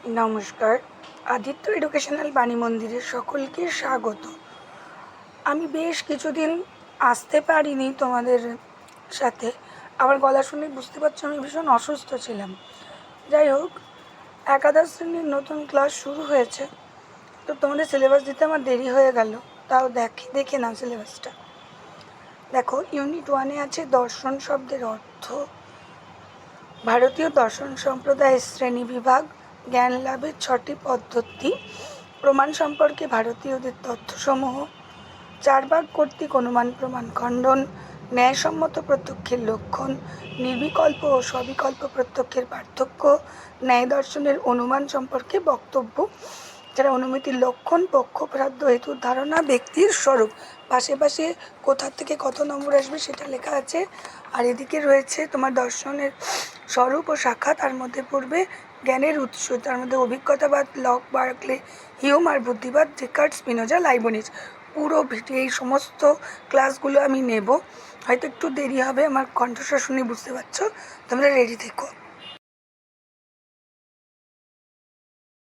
নমস্কার। আদিত্য এডুকেশনাল বাণী মন্দিরে সকলকে স্বাগত। আমি বেশ কিছুদিন আসতে পারিনি তোমাদের সাথে। আমার গলা শুনে বুঝতে পারছো আমি ভীষণ অসুস্থ ছিলাম। যাই হোক, একাদশ শ্রেণীর নতুন ক্লাস শুরু হয়েছে, তো তোমাদের সিলেবাস দিতে আমার দেরি হয়ে গেল। তাও দেখে নাও সিলেবাসটা। দেখো, ইউনিট 1-এ আছে দর্শন শব্দের অর্থ, ভারতীয় দর্শন সম্প্রদায়ের শ্রেণীবিভাগ, জ্ঞান লাভের 6টি পদ্ধতি, প্রমাণ সম্পর্কে ভারতীয়দের তথ্যসমূহ, 4 ভাগ কর্তৃক অনুমান প্রমাণ খণ্ডন, ন্যায়সম্মত প্রত্যক্ষের লক্ষণ, নির্বিকল্প ও সবিকল্প প্রত্যক্ষের পার্থক্য, ন্যায় দর্শনের অনুমান সম্পর্কে বক্তব্য, যারা অনুমিতির লক্ষণ, পক্ষপ্রাপ্য হেতুর ধারণা, ব্যক্তির স্বরূপ। পাশে পাশে কোথা থেকে কত নম্বর আসবে সেটা লেখা আছে। আর এদিকে রয়েছে তোমার দর্শনের স্বরূপ ও শাখা, তার মধ্যে পড়বে জ্ঞানের উৎস, তার মধ্যে অভিজ্ঞতাবাদ, লক, বার্কলে, হিউম, আর বুদ্ধিবাদ, ডেকার্ট, স্পিনোজা, লাইবনিজ। পুরো ভিডিও এই সমস্ত ক্লাসগুলো আমি নেব। হয়তো একটু দেরি হবে, আমার কণ্ঠস্বর শুনে বুঝতে পারছো। তোমরা রেডি থেকো।